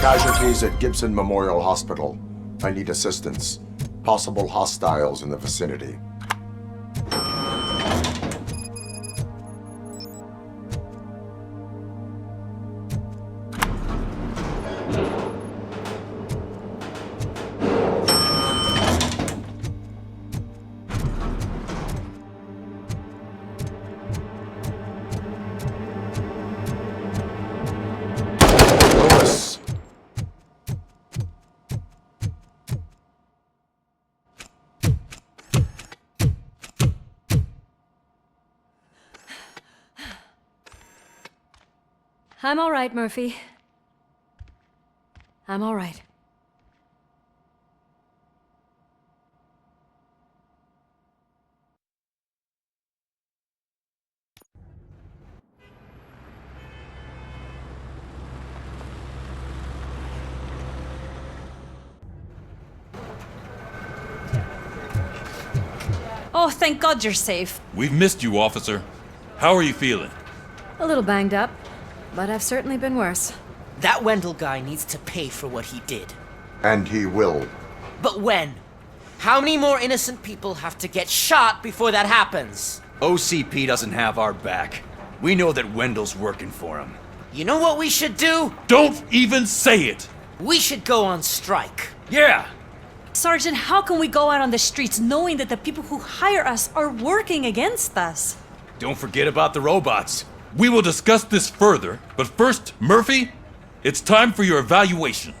Casualties at Gibson Memorial Hospital. I need assistance. Possible hostiles in the vicinity. I'm all right, Murphy. I'm all right. Oh, thank God you're safe. We've missed you, officer. How are you feeling? A little banged up, but I've certainly been worse. That Wendell guy needs to pay for what he did. And he will. But when? How many more innocent people have to get shot before that happens? OCP doesn't have our back. We know that Wendell's working for him. You know what we should do? Don't even say it! We should go on strike. Yeah! Sergeant, how can we go out on the streets knowing that the people who hire us are working against us? Don't forget about the robots. We will discuss this further, but first, Murphy, it's time for your evaluation.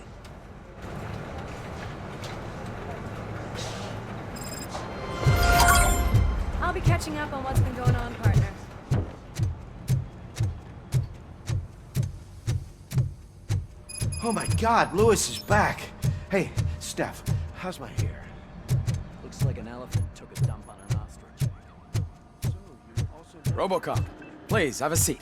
I'll be catching up on what's been going on, partner. Oh my God, Lewis is back. Hey, Steph, how's my hair? Looks like an elephant took a dump on an ostrich. So, you also... RoboCop, please, have a seat.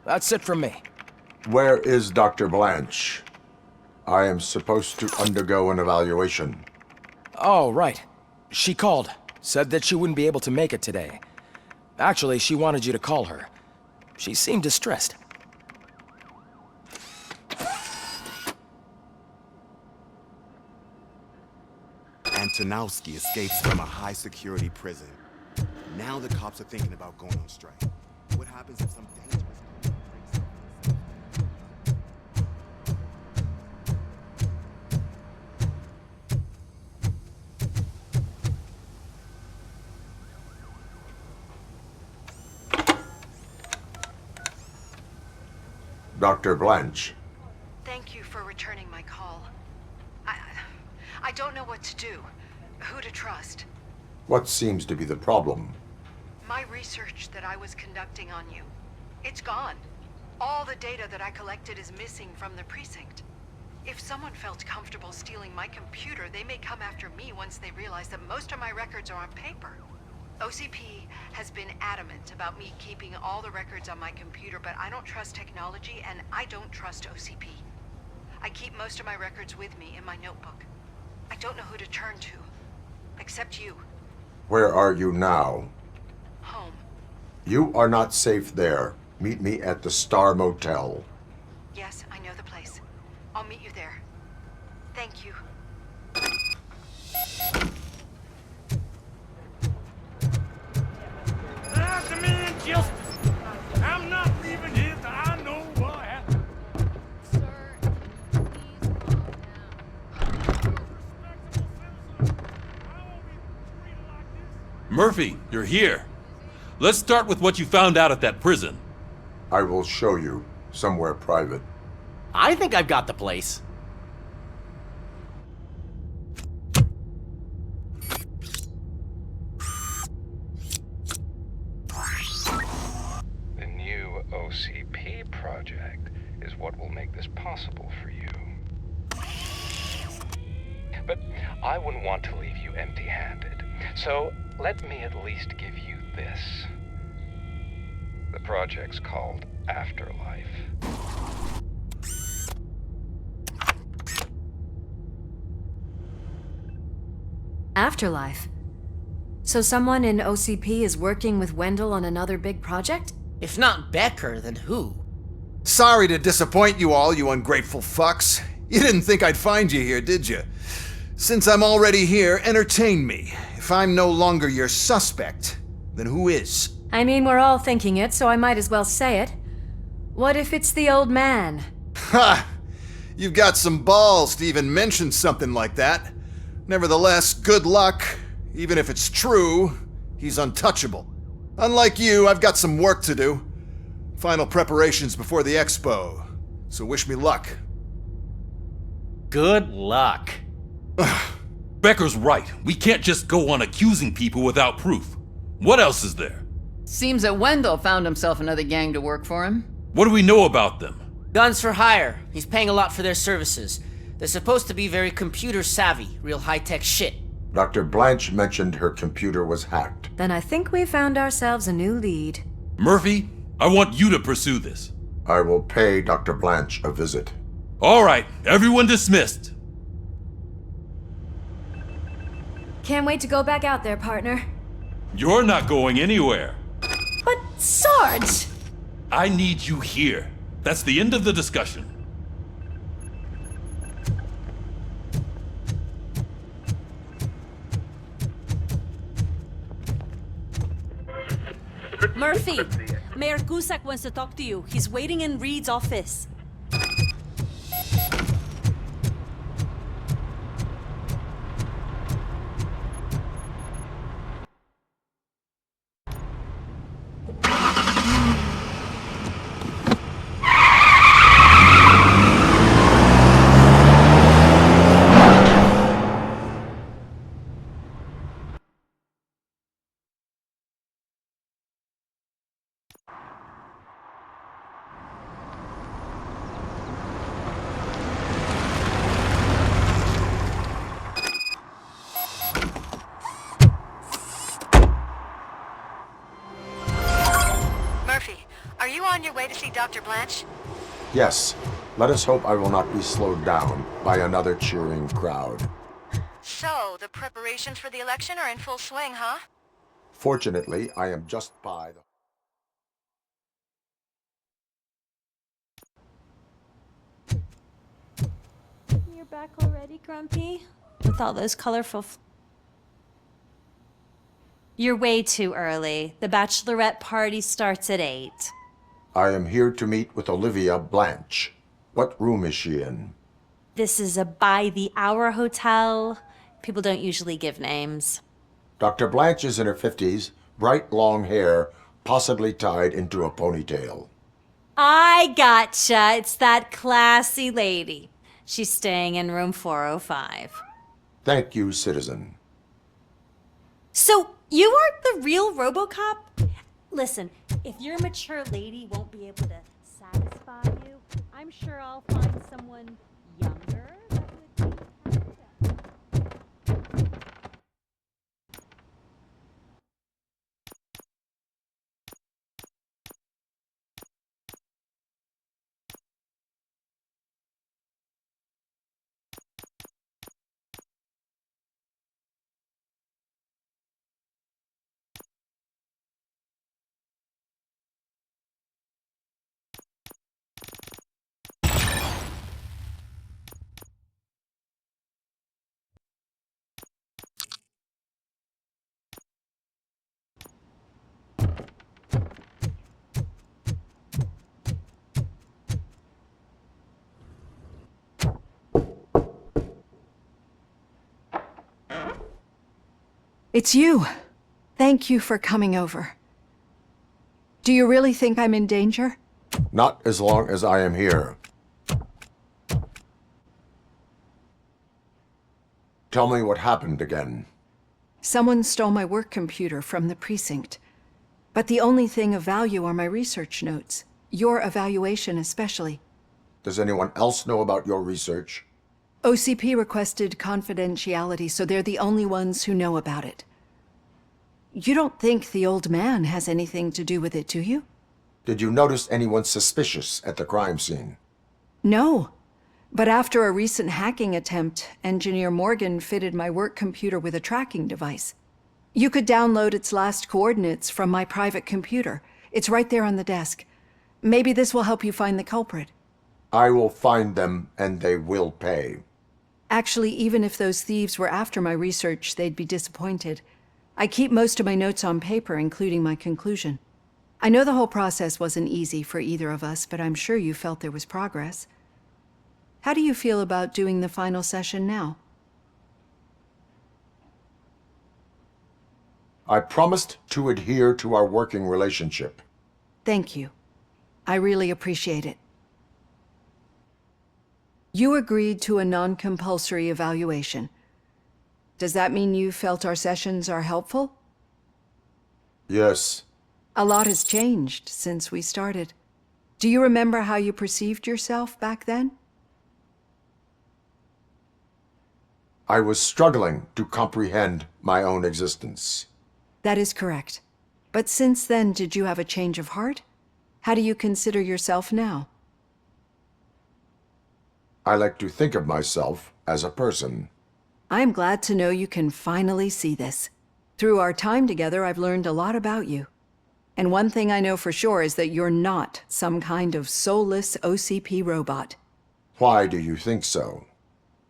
That's it from me. Where is Dr. Blanche? I am supposed to undergo an evaluation. Oh, right. She called. Said that she wouldn't be able to make it today. Actually, she wanted you to call her. She seemed distressed. Antonowski escapes from a high-security prison. Now the cops are thinking about going on strike. What happens if some dangerous... Dr. Blanche. Thank you for returning my call. I don't know what to do, who to trust. What seems to be the problem? My research that I was conducting on you, it's gone. All the data that I collected is missing from the precinct. If someone felt comfortable stealing my computer, they may come after me once they realize that most of my records are on paper. OCP has been adamant about me keeping all the records on my computer, but I don't trust technology and I don't trust OCP. I keep most of my records with me in my notebook. I don't know who to turn to, except you. Where are you now? Home. You are not safe there. Meet me at the Star Motel. Yes, I know the place. I'll meet you there. Thank you. I demand justice. I'm not leaving here till I know what happened. Sir, please calm down. Murphy, you're here. Let's start with what you found out at that prison. I will show you somewhere private. I think I've got the place. The new OCP project is what will make this possible for you. but I wouldn't want to leave you empty-handed. So let me at least give you this. The project's called Afterlife. Afterlife? So someone in OCP is working with Wendell on another big project? If not Becker, then who? Sorry to disappoint you all, you ungrateful fucks. You didn't think I'd find you here, did you? Since I'm already here, entertain me. If I'm no longer your suspect, then who is? I mean, we're all thinking it, so I might as well say it. What if it's the old man? Ha! You've got some balls to even mention something like that. Nevertheless, good luck. Even if it's true, he's untouchable. Unlike you, I've got some work to do. Final preparations before the expo. So wish me luck. Good luck. Becker's right. We can't just go on accusing people without proof. What else is there? Seems that Wendell found himself another gang to work for him. What do we know about them? Guns for hire. He's paying a lot for their services. They're supposed to be very computer savvy, real high-tech shit. Dr. Blanche mentioned her computer was hacked. Then I think we found ourselves a new lead. Murphy, I want you to pursue this. I will pay Dr. Blanche a visit. All right, everyone dismissed. Can't wait to go back out there, partner. You're not going anywhere. But Sarge! I need you here. That's the end of the discussion. Murphy, Mayor Cusack wants to talk to you. He's waiting in Reed's office. Murphy, are you on your way to see Dr. Blanche? Yes, let us hope I will not be slowed down by another cheering crowd. So, the preparations for the election are in full swing, huh? Fortunately, I am just by the... You're back already, Grumpy? With all those colorful... You're way too early. The bachelorette party starts at 8. I am here to meet with Olivia Blanche. What room is she in? This is a by-the-hour hotel. People don't usually give names. Dr. Blanche is in her 50s, bright long hair, possibly tied into a ponytail. I gotcha. It's that classy lady. She's staying in room 405. Thank you, citizen. So, you are the real RoboCop? Listen, if your mature lady won't be able to satisfy you, I'm sure I'll find someone younger that would be happy to. It's you. Thank you for coming over. Do you really think I'm in danger? Not as long as I am here. Tell me what happened again. Someone stole my work computer from the precinct. But the only thing of value are my research notes. Your evaluation especially. Does anyone else know about your research? OCP requested confidentiality, so they're the only ones who know about it. You don't think the old man has anything to do with it, do you? Did you notice anyone suspicious at the crime scene? No. But after a recent hacking attempt, Engineer Morgan fitted my work computer with a tracking device. You could download its last coordinates from my private computer. It's right there on the desk. Maybe this will help you find the culprit. I will find them, and they will pay. Actually, even if those thieves were after my research, they'd be disappointed. I keep most of my notes on paper, including my conclusion. I know the whole process wasn't easy for either of us, but I'm sure you felt there was progress. How do you feel about doing the final session now? I promised to adhere to our working relationship. Thank you. I really appreciate it. You agreed to a non-compulsory evaluation. Does that mean you felt our sessions are helpful? Yes. A lot has changed since we started. Do you remember how you perceived yourself back then? I was struggling to comprehend my own existence. That is correct. But since then, did you have a change of heart? How do you consider yourself now? I like to think of myself as a person. I'm glad to know you can finally see this. Through our time together, I've learned a lot about you. And one thing I know for sure is that you're not some kind of soulless OCP robot. Why do you think so?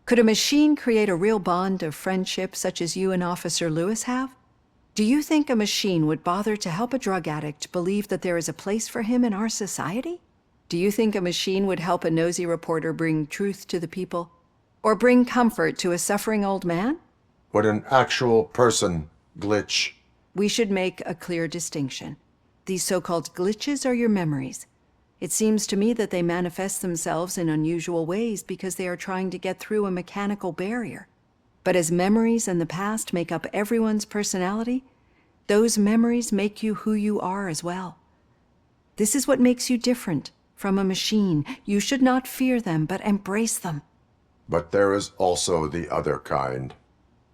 Could a machine create a real bond of friendship such as you and Officer Lewis have? Do you think a machine would bother to help a drug addict believe that there is a place for him in our society? Do you think a machine would help a nosy reporter bring truth to the people? Or bring comfort to a suffering old man? Would an actual person glitch? We should make a clear distinction. These so-called glitches are your memories. It seems to me that they manifest themselves in unusual ways because they are trying to get through a mechanical barrier. But as memories and the past make up everyone's personality, those memories make you who you are as well. This is what makes you different from a machine. You should not fear them, but embrace them. But there is also the other kind.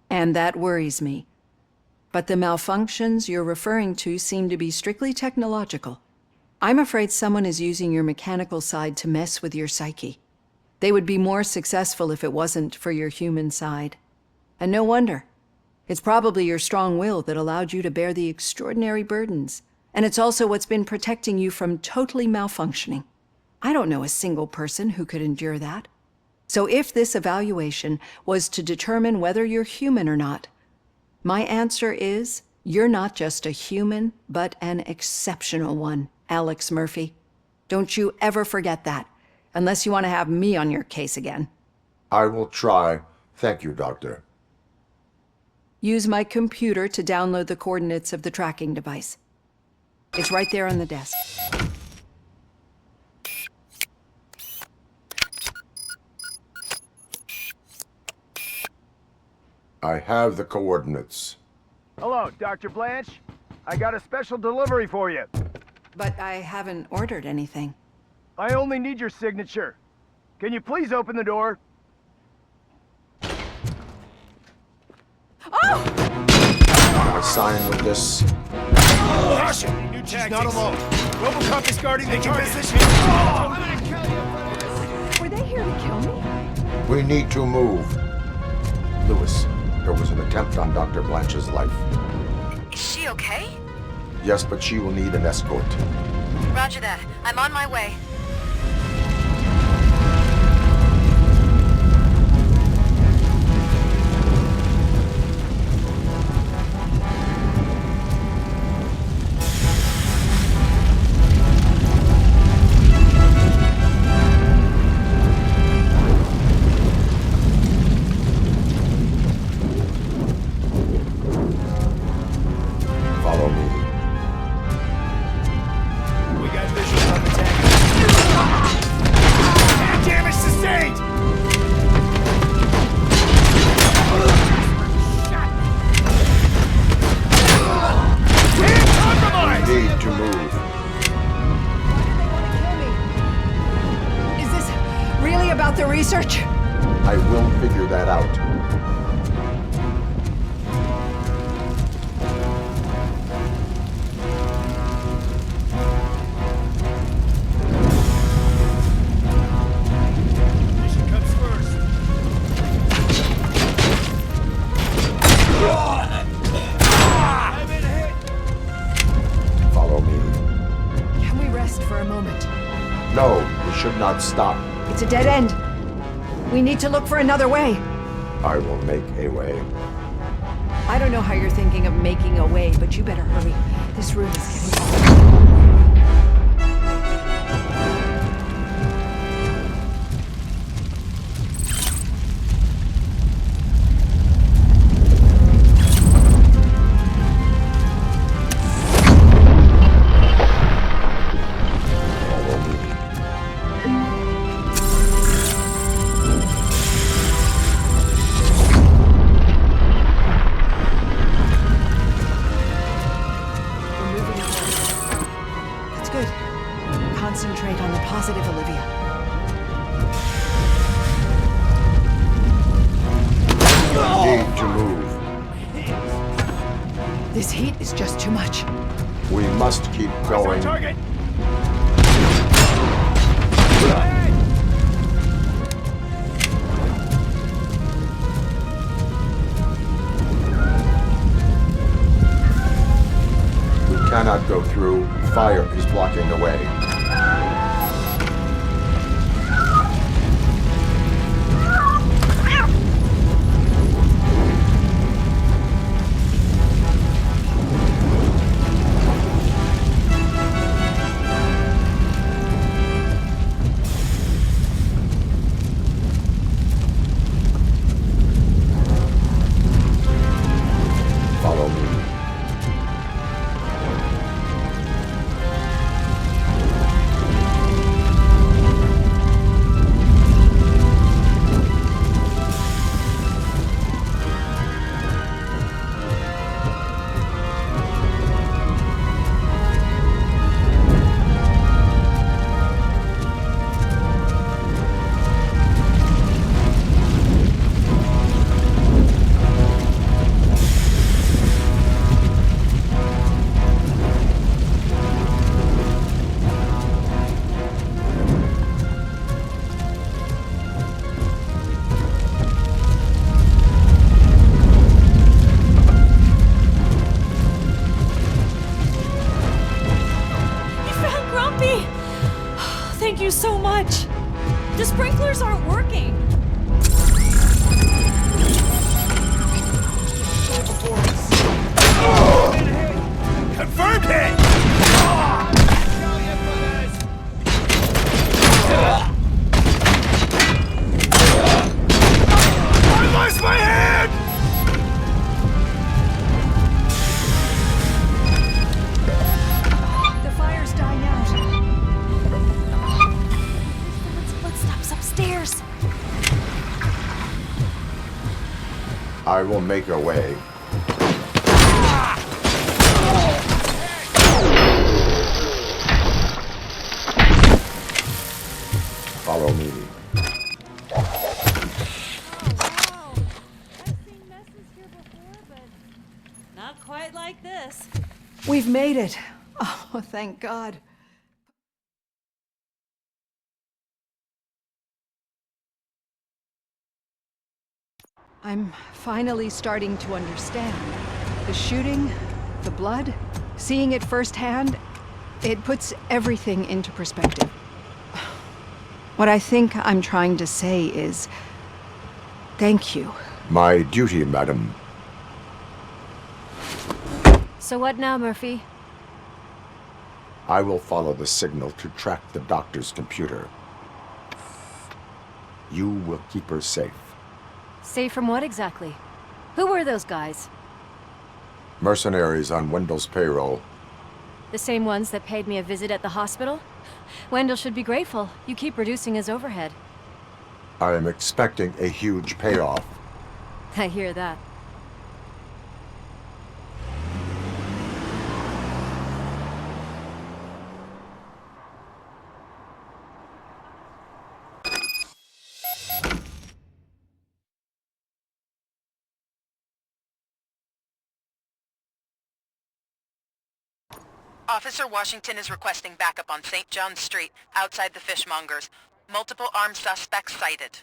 And that worries me. But the malfunctions you're referring to seem to be strictly technological. I'm afraid someone is using your mechanical side to mess with your psyche. They would be more successful if it wasn't for your human side. And no wonder. It's probably your strong will that allowed you to bear the extraordinary burdens. And it's also what's been protecting you from totally malfunctioning. I don't know a single person who could endure that. So if this evaluation was to determine whether you're human or not, my answer is, you're not just a human, but an exceptional one, Alex Murphy. Don't you ever forget that, unless you want to have me on your case again. I will try. Thank you, Doctor. Use my computer to download the coordinates of the tracking device. It's right there on the desk. I have the coordinates. Hello, Dr. Blanche. I got a special delivery for you. But I haven't ordered anything. I only need your signature. Can you please open the door? I sign with this. Caution! She's not alone. RoboCop is guarding the position. Were they here to kill me? We need to move. Lewis, there was an attempt on Dr. Blanche's life. Is she okay? Yes, but she will need an escort. Roger that. I'm on my way. Follow me. We got visuals on the tank. Damage sustained! We need to move. Is this really about the research? I will figure that out. Mission comes first. I've been hit. Follow me. Can we rest for a moment? No, we should not stop. It's a dead end. We need to look for another way. I will make a way. I don't know how you're thinking of making a way, but you better hurry. This room is getting hot. Concentrate on the positive, Olivia. Need to move. This heat is just too much. We must keep going. Target. We cannot go through. Fire is blocking the way. Follow me. You found Grumpy! Thank you so much. The sprinklers aren't working. Confirmed hit. I lost my hand. The fire's dying out. Someone's footsteps upstairs. I will make a way. Follow me. Wow. I've seen messes here before, but not quite like this. We've made it. Oh, thank God. I'm finally starting to understand. The shooting, the blood, seeing it firsthand, it puts everything into perspective. What I think I'm trying to say is, thank you. My duty, madam. So what now, Murphy? I will follow the signal to track the doctor's computer. You will keep her safe. Safe from what exactly? Who were those guys? Mercenaries on Wendell's payroll. The same ones that paid me a visit at the hospital? Wendell should be grateful. You keep reducing his overhead. I am expecting a huge payoff. I hear that. Officer Washington is requesting backup on St. John's Street, outside the fishmongers. Multiple armed suspects sighted.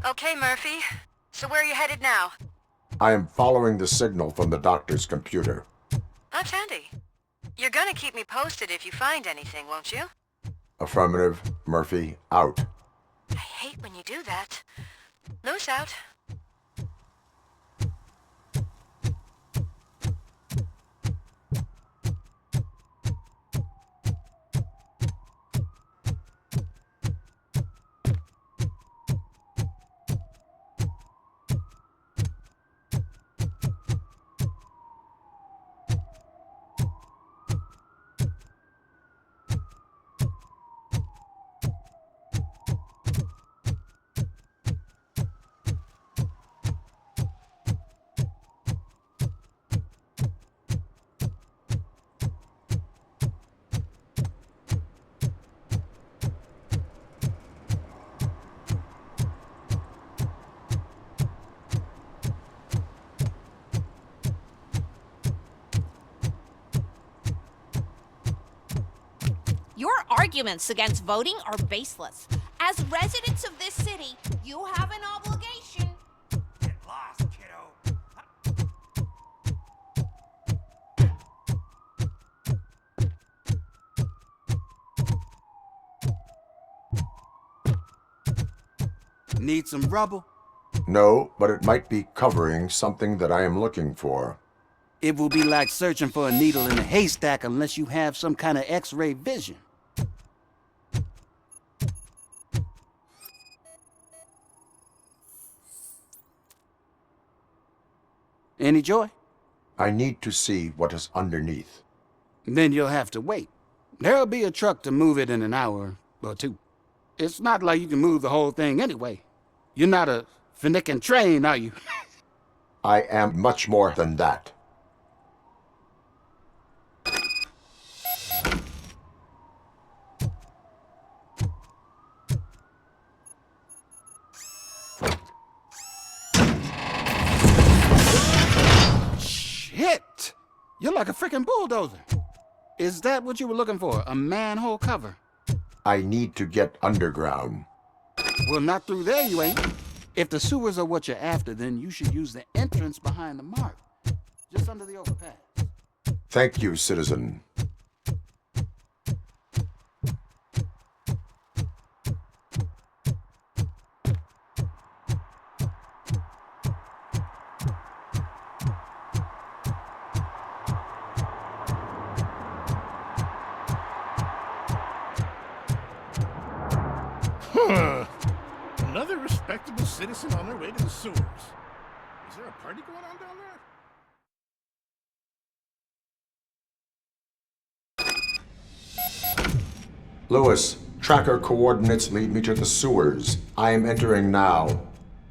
Okay, Murphy. So where are you headed now? I am following the signal from the doctor's computer. That's handy. You're gonna keep me posted if you find anything, won't you? Affirmative. Murphy, out. I hate when you do that. Loose out. Your arguments against voting are baseless. As residents of this city, you have an obligation. Get lost, kiddo. Need some rubble? No, but it might be covering something that I am looking for. It will be like searching for a needle in a haystack unless you have some kind of X-ray vision. Any joy? I need to see what is underneath. Then you'll have to wait. There'll be a truck to move it in an hour or two. It's not like you can move the whole thing anyway. You're not a finicking train, are you? I am much more than that. Shit! You're like a freaking bulldozer. Is that what you were looking for? A manhole cover? I need to get underground. Well, not through there, you ain't. If the sewers are what you're after, then you should use the entrance behind the mark. Just under the overpass. Thank you, citizen. Another respectable citizen on their way to the sewers. Is there a party going on down there? Lewis, tracker coordinates lead me to the sewers. I am entering now.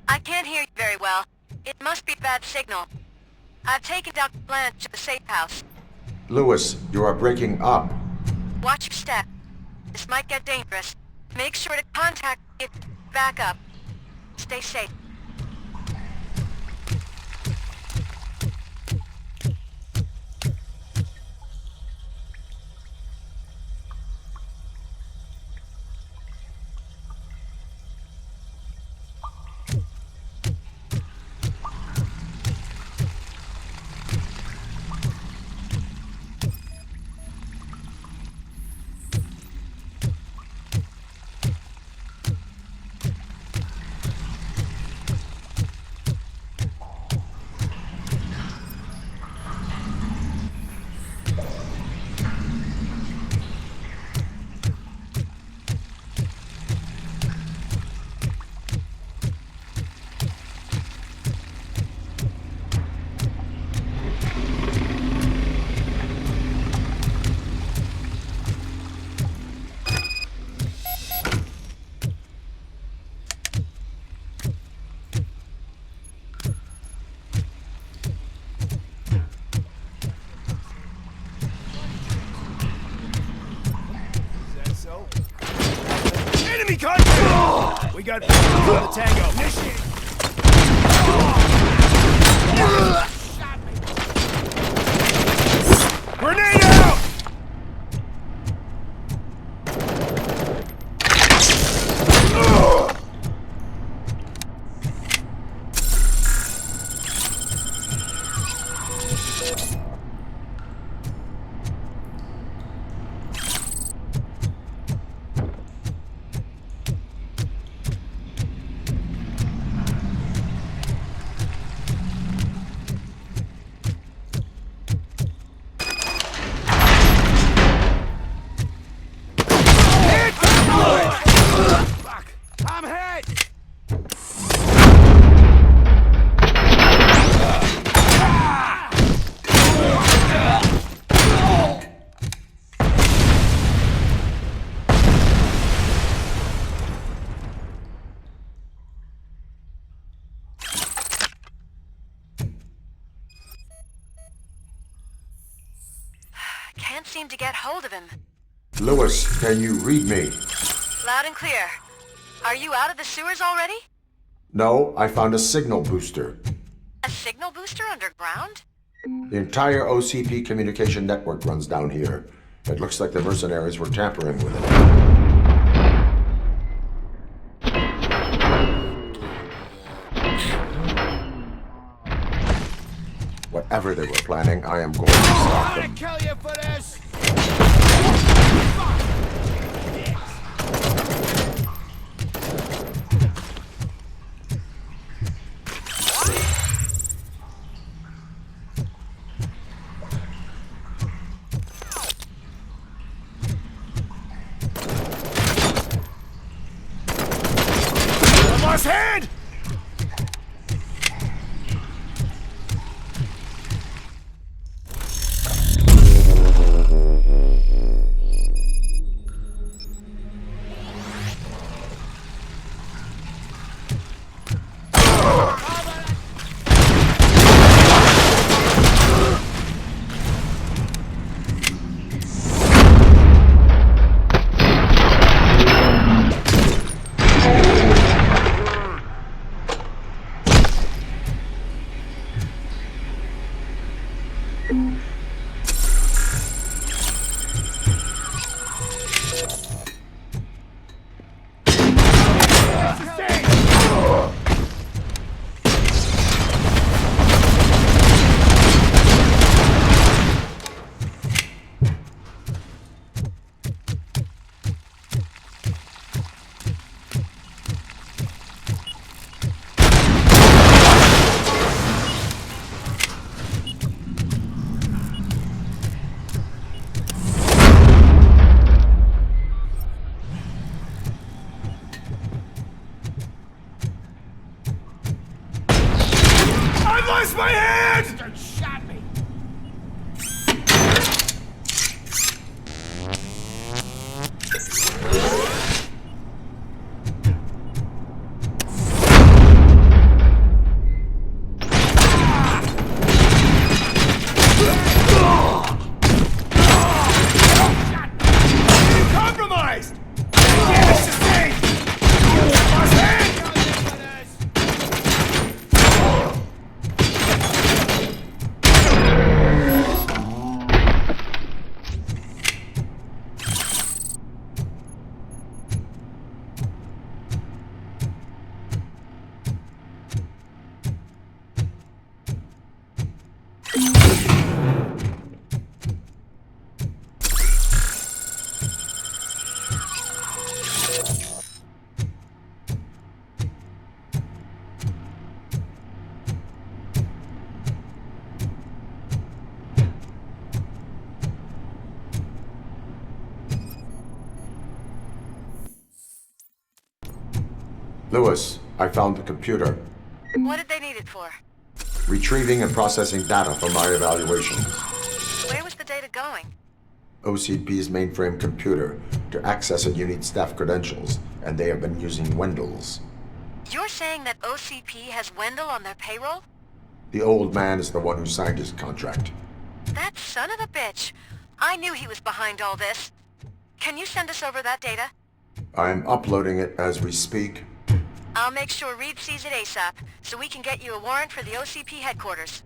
I can't hear you very well. It must be bad signal. I've taken Dr. Blanche to the safe house. Lewis, you are breaking up. Watch your step. This might get dangerous. Make sure to contact me if back up. Stay safe. Enemy contact! We got on the tango. Initiate. Grenade out! I'm hit! Can't seem to get hold of him. Lewis, can you read me? Loud and clear. Are you out of the sewers already? No, I found a signal booster. A signal booster underground? The entire OCP communication network runs down here. It looks like the mercenaries were tampering with it. Whatever they were planning, I am going to stop them. Kill you for this! Lost hand! Lost my hand! Shot me. Compromised! Damage sustained! Lost hand! Lewis, I found the computer. What did they need it for? Retrieving and processing data from my evaluations. Where was the data going? OCP's mainframe computer. To access it, you need staff credentials, and they have been using Wendell's. You're saying that OCP has Wendell on their payroll? The old man is the one who signed his contract. That son of a bitch. I knew he was behind all this. Can you send us over that data? I'm uploading it as we speak. I'll make sure Reed sees it ASAP, so we can get you a warrant for the OCP headquarters.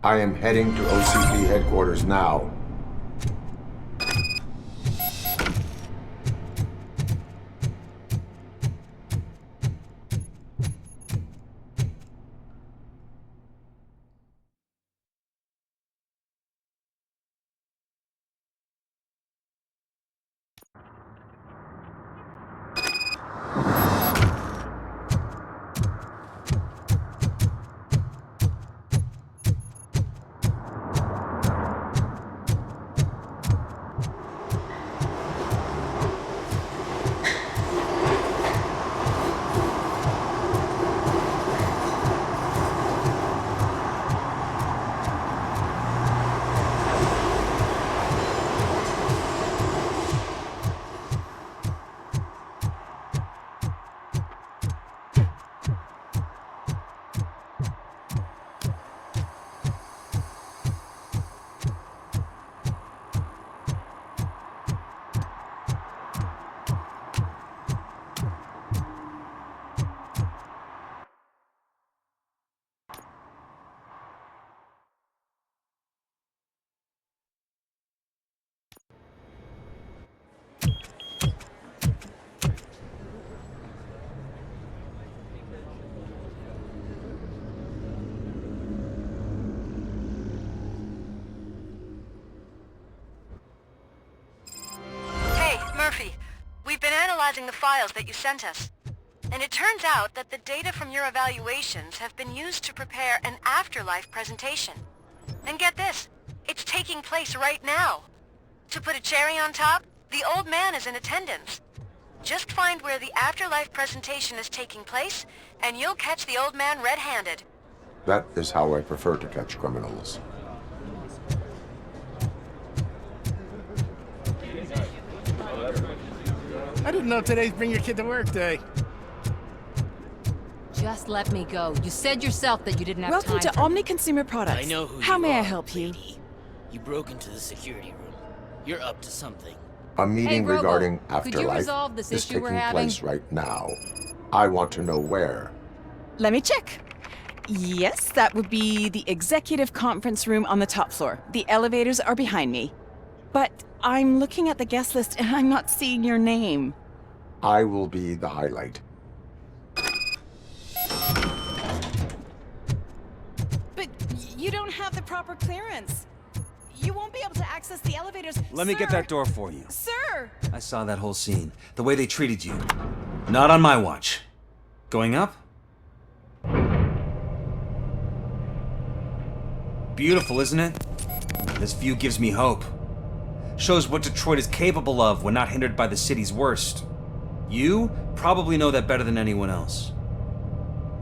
I am heading to OCP headquarters now. Murphy, we've been analyzing the files that you sent us. And it turns out that the data from your evaluations have been used to prepare an afterlife presentation. And get this, it's taking place right now. To put a cherry on top, the old man is in attendance. Just find where the afterlife presentation is taking place, and you'll catch the old man red-handed. That is how I prefer to catch criminals. I didn't know today's Bring Your Kid to Work Day. Just let me go. You said yourself that you didn't have Welcome time to Omni Consumer Products. I know who How you may I are, help you? lady. You broke into the security room. You're up to something. A meeting Robo, regarding could you afterlife resolve this is issue taking we're having? place right now. I want to know where. Let me check. Yes, that would be the executive conference room on the top floor. The elevators are behind me. But I'm looking at the guest list and I'm not seeing your name. I will be the highlight. But you don't have the proper clearance. You won't be able to access the elevators. Let me get Sir! that door for you. Sir! I saw that whole scene. The way they treated you. Not on my watch. Going up? Beautiful, isn't it? This view gives me hope. Shows what Detroit is capable of when not hindered by the city's worst. You probably know that better than anyone else.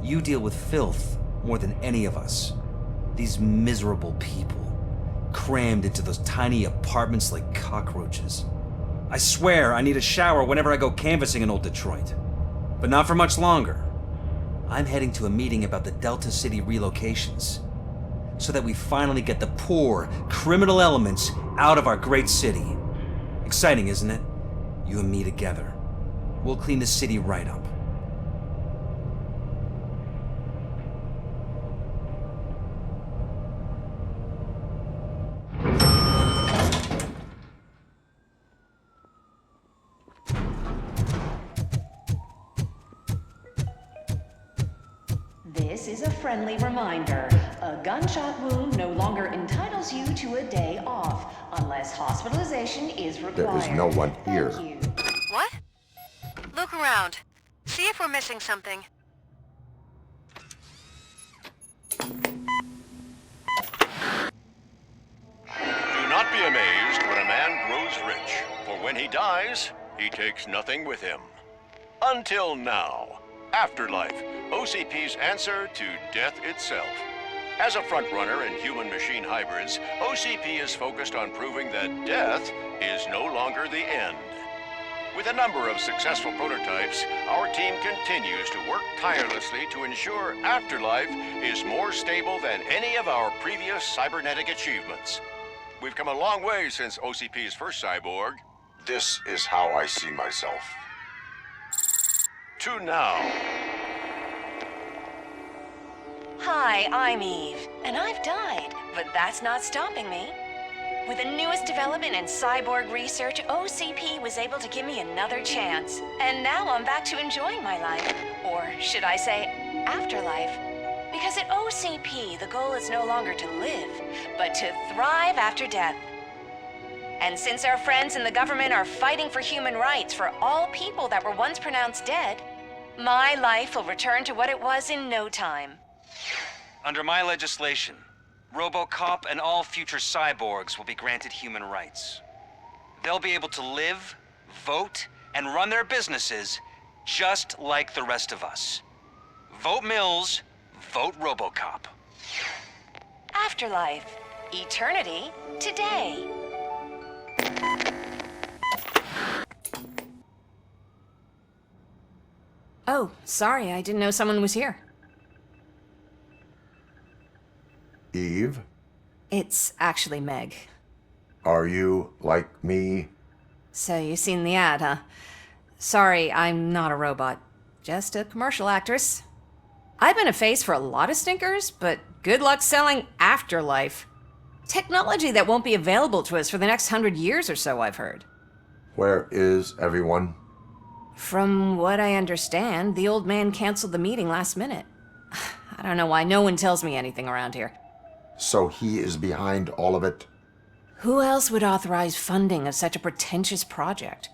You deal with filth more than any of us. These miserable people, crammed into those tiny apartments like cockroaches. I swear I need a shower whenever I go canvassing in old Detroit. But not for much longer. I'm heading to a meeting about the Delta City relocations, so that we finally get the poor, criminal elements out of our great city. Exciting, isn't it? You and me together. We'll clean the city right up. This is a friendly reminder. A gunshot wound no longer entitles you to a day off, unless hospitalization is required. There is no one here. Thank you. What? Look around. See if we're missing something. Do not be amazed when a man grows rich, for when he dies, he takes nothing with him. Until now. Afterlife, OCP's answer to death itself. As a frontrunner in human-machine hybrids, OCP is focused on proving that death is no longer the end. With a number of successful prototypes, our team continues to work tirelessly to ensure Afterlife is more stable than any of our previous cybernetic achievements. We've come a long way since OCP's first cyborg. This is how I see myself. to now. Hi, I'm Eve, and I've died, but that's not stopping me. With the newest development in cyborg research, OCP was able to give me another chance. And now I'm back to enjoying my life. Or should I say, afterlife. Because at OCP, the goal is no longer to live, but to thrive after death. And since our friends in the government are fighting for human rights for all people that were once pronounced dead, my life will return to what it was in no time. Under my legislation, RoboCop and all future cyborgs will be granted human rights. They'll be able to live, vote, and run their businesses just like the rest of us. Vote Mills, vote RoboCop. Afterlife. Eternity. Today. Oh, sorry, I didn't know someone was here. Eve, It's actually Meg. are you like me? So you've seen the ad, huh? Sorry, I'm not a robot. Just a commercial actress. I've been a face for a lot of stinkers, but good luck selling Afterlife. Technology that won't be available to us for the next 100 years or so, I've heard. Where is everyone? From what I understand, the old man canceled the meeting last minute. I don't know why no one tells me anything around here. So he is behind all of it? Who else would authorize funding of such a pretentious project?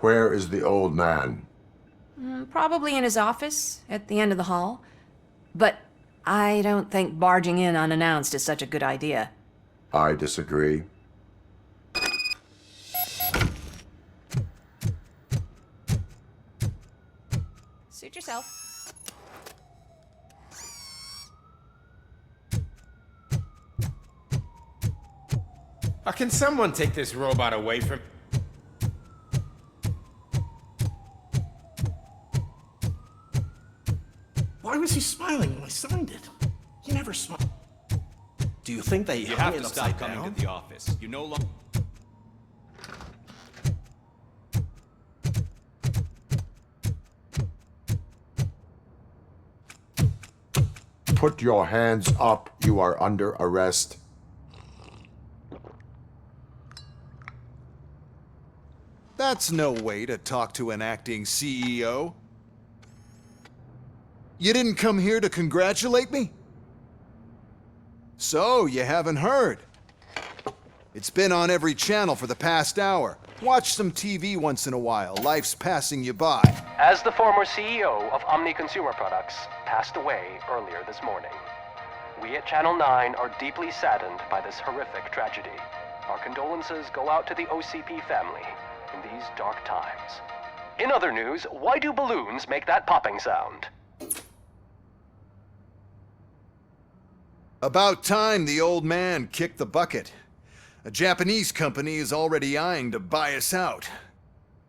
Where is the old man? Probably in his office, at the end of the hall. But I don't think barging in unannounced is such a good idea. I disagree. Suit yourself. Can someone take this robot away from... Why was he smiling when I signed it? He never smiled. Do you think they You hung have it to upside stop coming down? to the office. You no longer... Put your hands up. You are under arrest. That's no way to talk to an acting CEO. You didn't come here to congratulate me? So, you haven't heard. It's been on every channel for the past hour. Watch some TV once in a while. Life's passing you by. As the former CEO of Omni Consumer Products passed away earlier this morning, we at Channel 9 are deeply saddened by this horrific tragedy. Our condolences go out to the OCP family in these dark times. In other news, why do balloons make that popping sound? About time the old man kicked the bucket. A Japanese company is already eyeing to buy us out.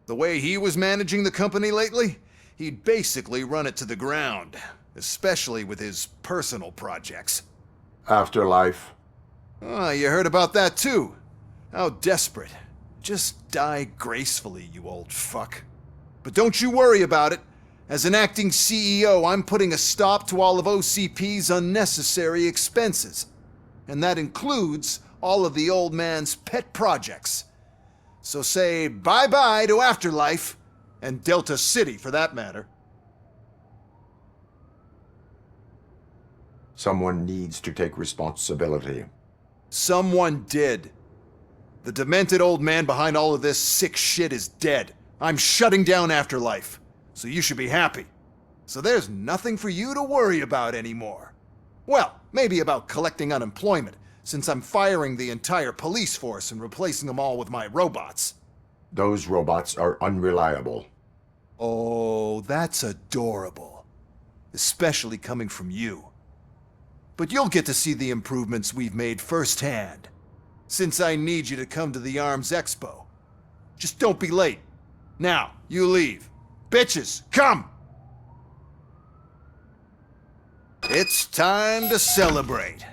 The way he was managing the company lately, he'd basically run it to the ground, especially with his personal projects. Afterlife. Ah, you heard about that too. How desperate. Just die gracefully, you old fuck. But don't you worry about it. As an acting CEO, I'm putting a stop to all of OCP's unnecessary expenses. And that includes all of the old man's pet projects. So say bye-bye to Afterlife, and Delta City for that matter. Someone needs to take responsibility. Someone did. The demented old man behind all of this sick shit is dead. I'm shutting down Afterlife, so you should be happy. So there's nothing for you to worry about anymore. Well, maybe about collecting unemployment, since I'm firing the entire police force and replacing them all with my robots. Those robots are unreliable. Oh, that's adorable. Especially coming from you. But you'll get to see the improvements we've made firsthand, since I need you to come to the Arms Expo. Just don't be late. Now, you leave. Bitches, come! It's time to celebrate.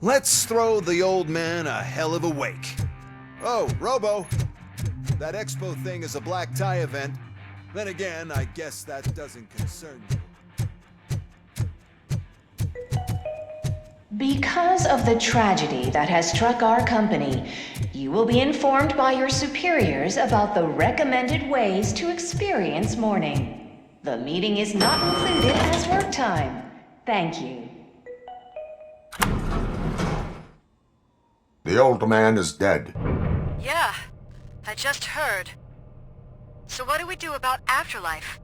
Let's throw the old man a hell of a wake. Oh, Robo! That expo thing is a black tie event. Then again, I guess that doesn't concern you. Because of the tragedy that has struck our company, you will be informed by your superiors about the recommended ways to experience mourning. The meeting is not included as work time. Thank you. The old man is dead. Yeah, I just heard. So what do we do about Afterlife?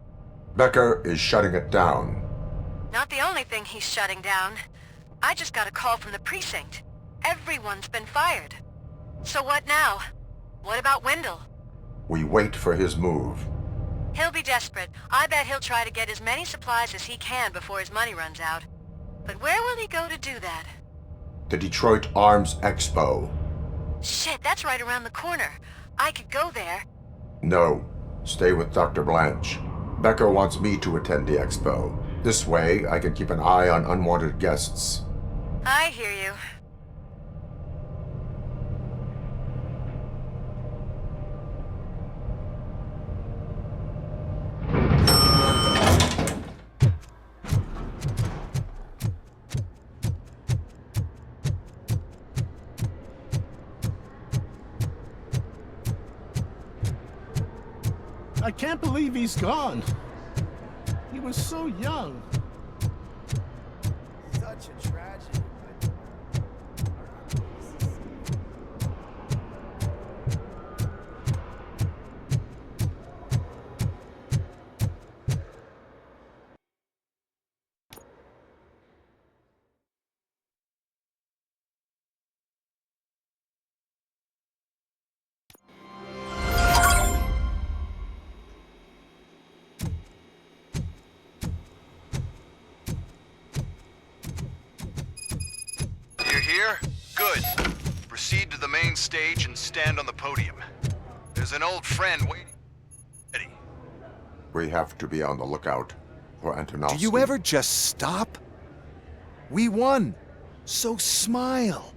Becker is shutting it down. Not the only thing he's shutting down. I just got a call from the precinct. Everyone's been fired. So what now? What about Wendell? We wait for his move. He'll be desperate. I bet he'll try to get as many supplies as he can before his money runs out. But where will he go to do that? The Detroit Arms Expo. Shit, that's right around the corner. I could go there. No, stay with Dr. Blanche. Becker wants me to attend the expo. This way, I can keep an eye on unwanted guests. I hear you. I can't believe he's gone. He was so young. Such a tragedy. You're here? Good. Proceed to the main stage and stand on the podium. There's an old friend waiting. Eddie. We have to be on the lookout for Antonovsky. Do you ever just stop? We won. So smile.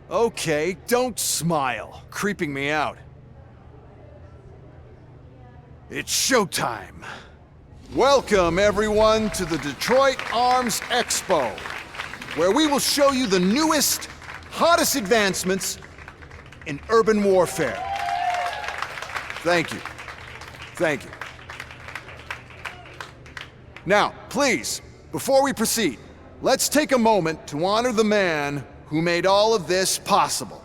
Okay, don't smile. Creeping me out. It's showtime. Welcome, everyone, to the Detroit Arms Expo, where we will show you the newest, hottest advancements in urban warfare. Thank you. Thank you. Now, please, before we proceed, let's take a moment to honor the man who made all of this possible.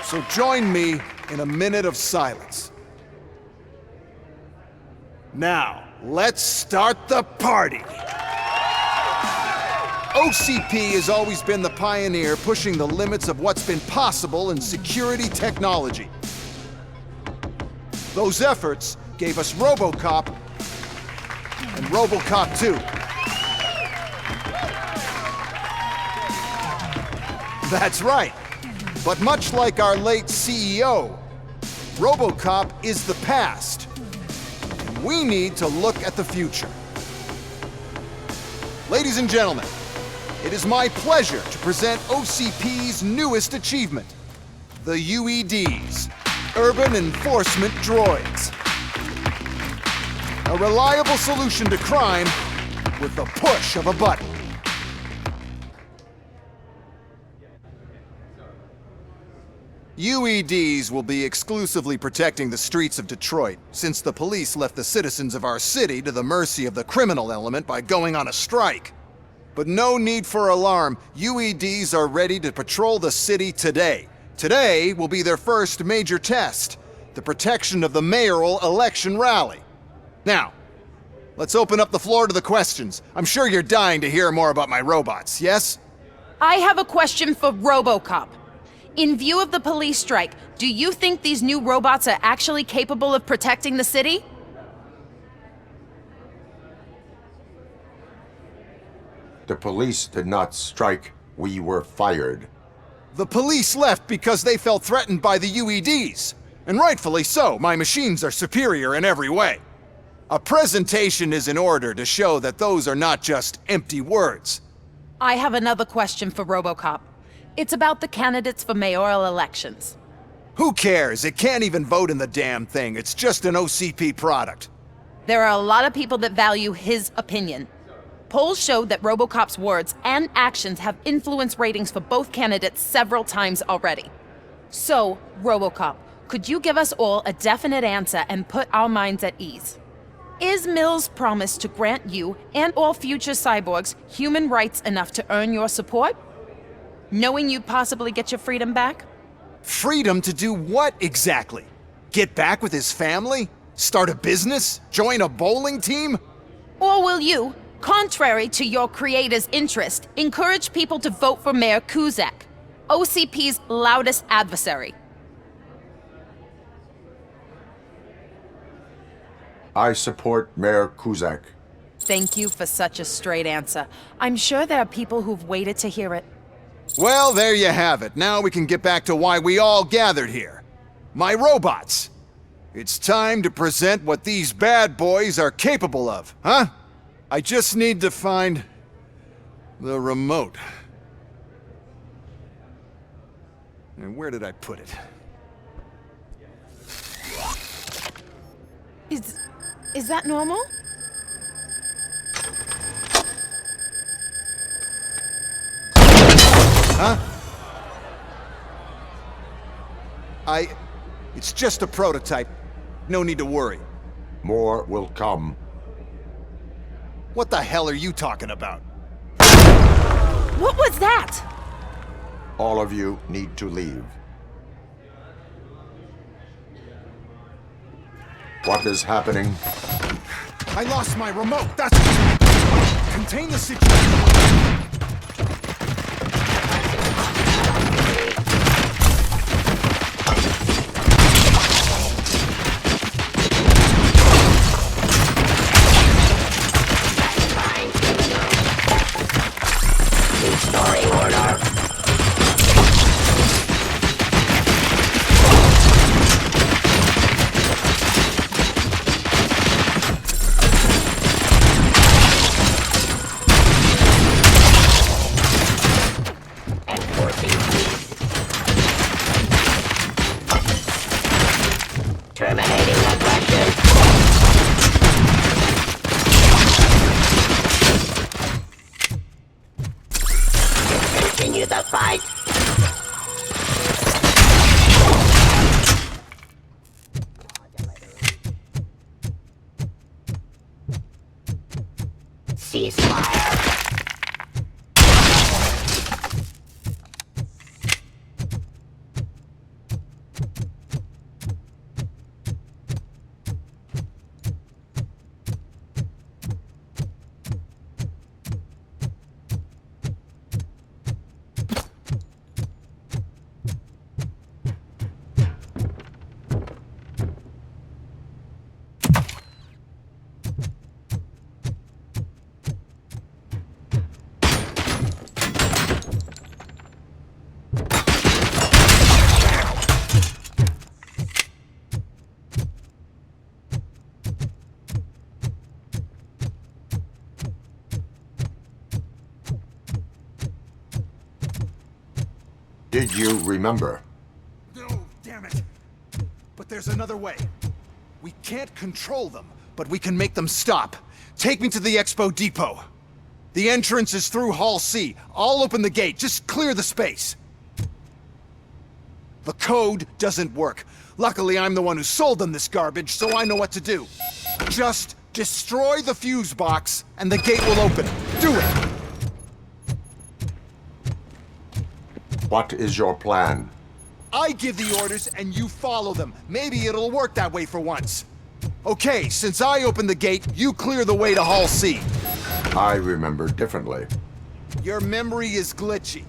So join me in a minute of silence. Now, let's start the party! OCP has always been the pioneer pushing the limits of what's been possible in security technology. Those efforts gave us RoboCop and RoboCop 2. That's right. But much like our late CEO, RoboCop is the past. We need to look at the future. Ladies and gentlemen, it is my pleasure to present OCP's newest achievement, the UEDs, Urban Enforcement Droids. A reliable solution to crime with the push of a button. UEDs will be exclusively protecting the streets of Detroit, since the police left the citizens of our city to the mercy of the criminal element by going on a strike. But no need for alarm, UEDs are ready to patrol the city today. Today will be their first major test, the protection of the mayoral election rally. Now, let's open up the floor to the questions. I'm sure you're dying to hear more about my robots, yes? I have a question for RoboCop. In view of the police strike, do you think these new robots are actually capable of protecting the city? The police did not strike. We were fired. The police left because they felt threatened by the UEDs. And rightfully so, my machines are superior in every way. A presentation is in order to show that those are not just empty words. I have another question for RoboCop. It's about the candidates for mayoral elections. Who cares? It can't even vote in the damn thing. It's just an OCP product. There are a lot of people that value his opinion. Polls show that RoboCop's words and actions have influenced ratings for both candidates several times already. So, RoboCop, could you give us all a definite answer and put our minds at ease? Is Mills' promise to grant you and all future cyborgs human rights enough to earn your support? Knowing you'd possibly get your freedom back? Freedom to do what exactly? Get back with his family? Start a business? Join a bowling team? Or will you, contrary to your creator's interest, encourage people to vote for Mayor Kuzak, OCP's loudest adversary? I support Mayor Kuzak. Thank you for such a straight answer. I'm sure there are people who've waited to hear it. Well, there you have it. Now we can get back to why we all gathered here. My robots. It's time to present what these bad boys are capable of, huh? I just need to find the remote. And where did I put it? Is that normal? Huh? It's just a prototype. No need to worry. More will come. What the hell are you talking about? What was that? All of you need to leave. What is happening? I lost my remote. That's what... Contain the situation. Continue the fight. Ceasefire. Did you remember? No, damn it. But there's another way. We can't control them, but we can make them stop. Take me to the Expo Depot. The entrance is through Hall C. I'll open the gate. Just clear the space. The code doesn't work. Luckily, I'm the one who sold them this garbage, so I know what to do. Just destroy the fuse box, and the gate will open. Do it! What is your plan? I give the orders and you follow them. Maybe it'll work that way for once. Okay, since I opened the gate, you clear the way to Hall C. I remember differently. Your memory is glitchy.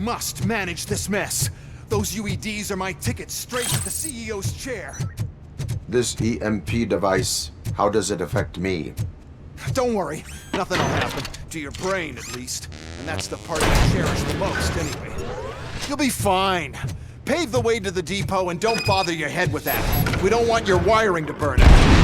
must manage this mess. Those UEDs are my ticket straight to the CEO's chair. This EMP device, how does it affect me? Don't worry, nothing will happen. To your brain, at least. And that's the part I cherish the most, anyway. You'll be fine. Pave the way to the depot and don't bother your head with that. We don't want your wiring to burn out.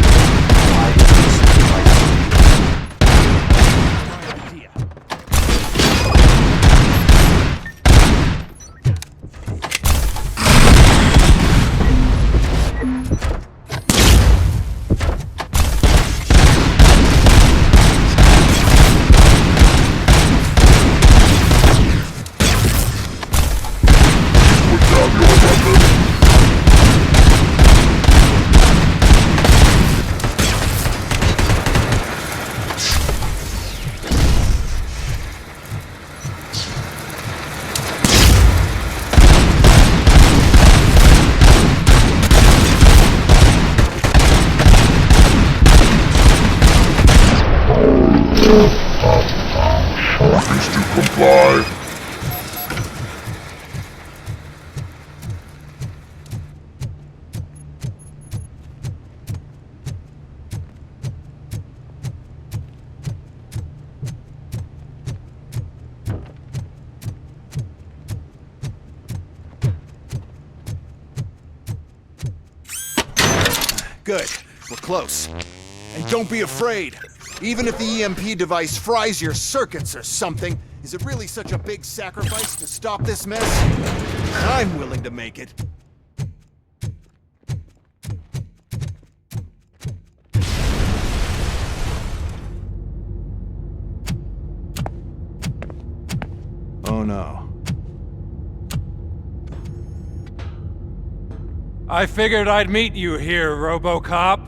Good. We're close. And don't be afraid. Even if the EMP device fries your circuits or something, is it really such a big sacrifice to stop this mess? I'm willing to make it. Oh no. I figured I'd meet you here, RoboCop.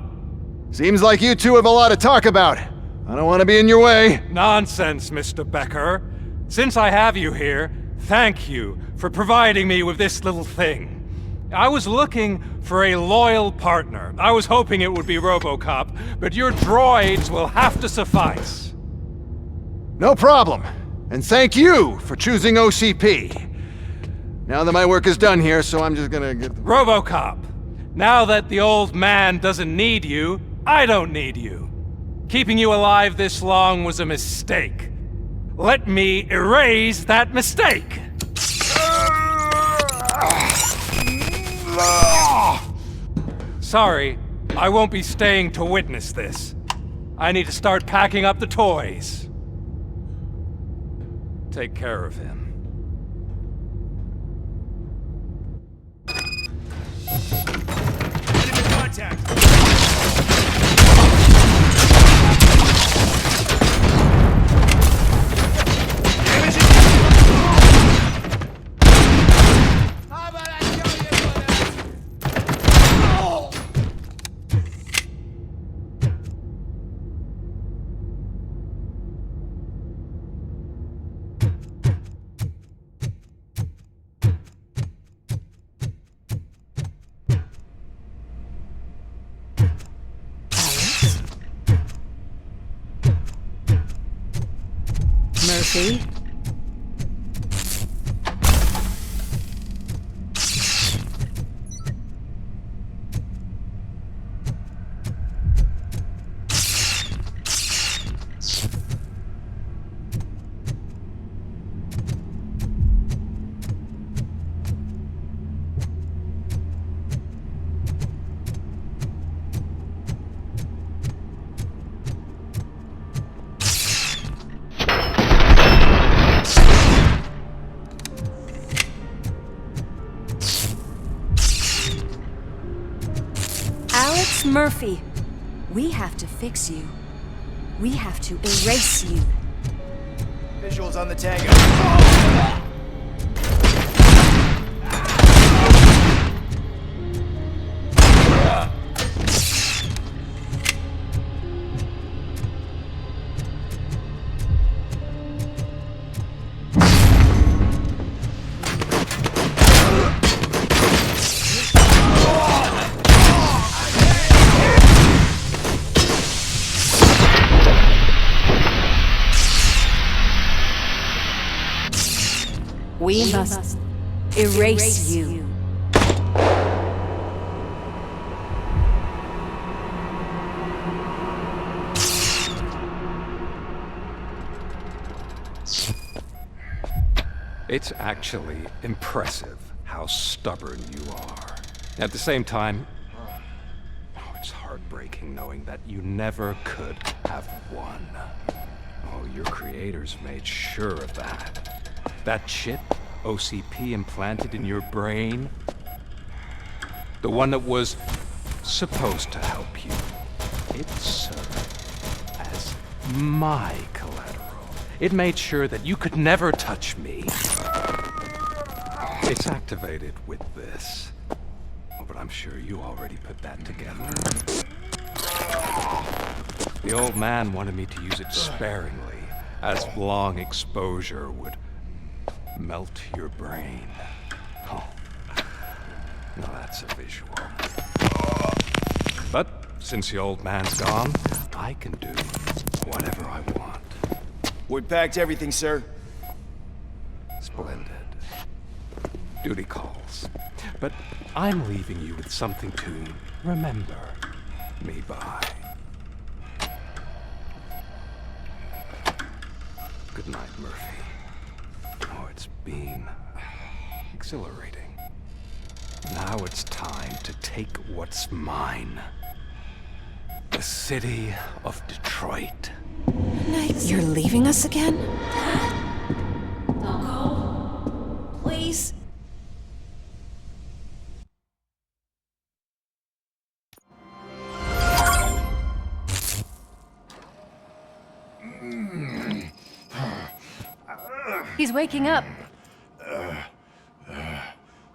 Seems like you two have a lot to talk about. I don't want to be in your way. Nonsense, Mr. Becker. Since I have you here, thank you for providing me with this little thing. I was looking for a loyal partner. I was hoping it would be RoboCop, but your droids will have to suffice. No problem. And thank you for choosing OCP. Now that my work is done here, so I'm just gonna get... RoboCop, now that the old man doesn't need you, I don't need you. Keeping you alive this long was a mistake. Let me erase that mistake! Sorry, I won't be staying to witness this. I need to start packing up the toys. Take care of him. Enemy contact! Murphy? Murphy, we have to fix you. We have to erase you. Visuals on the tango. We must erase you. It's actually impressive how stubborn you are. At the same time, it's heartbreaking knowing that you never could have won. Oh, your creators made sure of that. That chip OCP implanted in your brain, the one that was supposed to help you, it served as my collateral. It made sure that you could never touch me. It's activated with this. Oh, but I'm sure you already put that together. The old man wanted me to use it sparingly, as long exposure would melt your brain. Oh, now that's a visual. But since the old man's gone, I can do whatever I want. We packed everything, sir. Splendid. Duty calls. But I'm leaving you with something to remember me by. Good night, Murphy. Oh, it's been exhilarating. Now it's time to take what's mine. The city of Detroit. You're leaving us again? Don't go. Please. He's waking up.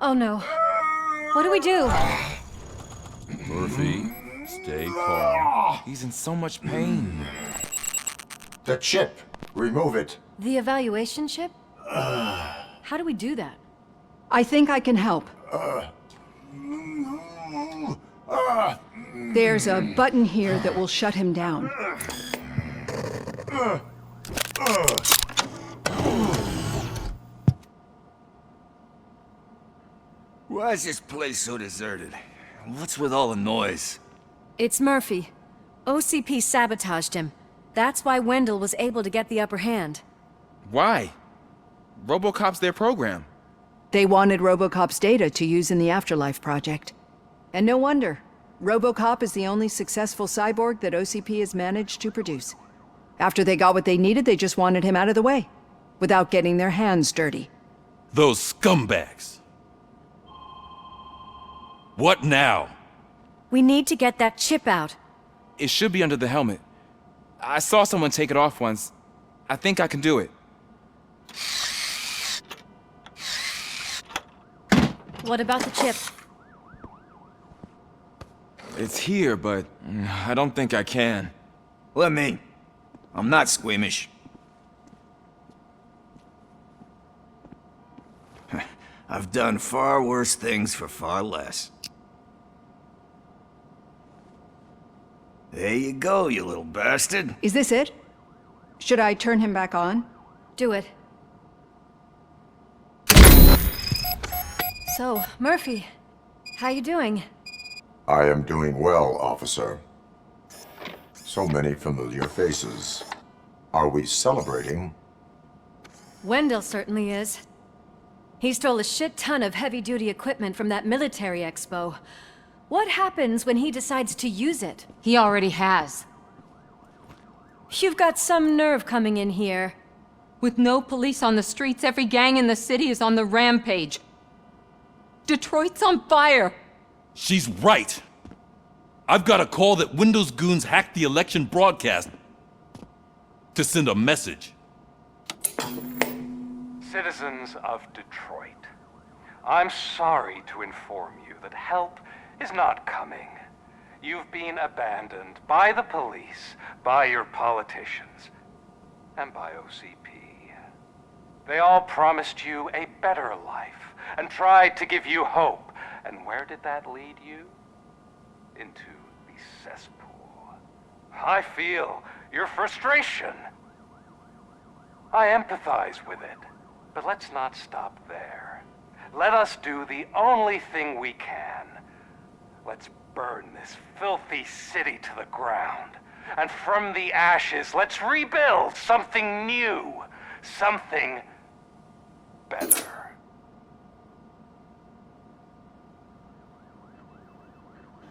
Oh no. What do we do? Murphy, stay calm. He's in so much pain. The chip. Remove it. The evaluation chip? How do we do that? I think I can help. There's a button here that will shut him down. Why is this place so deserted? What's with all the noise? It's Murphy. OCP sabotaged him. That's why Wendell was able to get the upper hand. Why? RoboCop's their program. They wanted RoboCop's data to use in the Afterlife project. And no wonder. RoboCop is the only successful cyborg that OCP has managed to produce. After they got what they needed, they just wanted him out of the way, without getting their hands dirty. Those scumbags. What now? We need to get that chip out. It should be under the helmet. I saw someone take it off once. I think I can do it. What about the chip? It's here, but I don't think I can. Let me. I'm not squeamish. I've done far worse things for far less. There you go, you little bastard. Is this it? Should I turn him back on? Do it. So, Murphy, how you doing? I am doing well, officer. So many familiar faces. Are we celebrating? Wendell certainly is. He stole a shit ton of heavy-duty equipment from that military expo. What happens when he decides to use it? He already has. You've got some nerve coming in here. With no police on the streets, every gang in the city is on the rampage. Detroit's on fire! She's right. I've got a call that Windows goons hacked the election broadcast to send a message. Citizens of Detroit, I'm sorry to inform you that help is not coming. You've been abandoned by the police, by your politicians, and by OCP. They all promised you a better life and tried to give you hope. And where did that lead you? Into the cesspool. I feel your frustration. I empathize with it. But let's not stop there. Let us do the only thing we can. Let's burn this filthy city to the ground. And from the ashes, let's rebuild something new. Something better.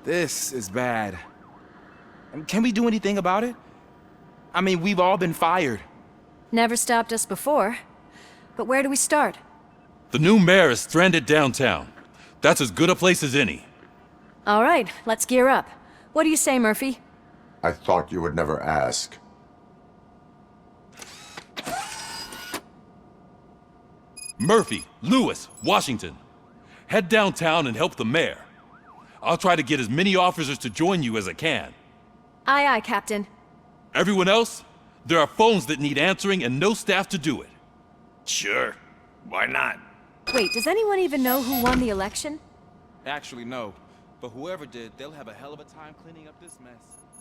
This is bad. Can we do anything about it? I mean, we've all been fired. Never stopped us before. But where do we start? The new mayor is stranded downtown. That's as good a place as any. All right, let's gear up. What do you say, Murphy? I thought you would never ask. Murphy, Lewis, Washington. Head downtown and help the mayor. I'll try to get as many officers to join you as I can. Aye, aye, Captain. Everyone else? There are phones that need answering and no staff to do it. Sure. Why not? Wait, does anyone even know who won the election? Actually, no. But whoever did, they'll have a hell of a time cleaning up this mess.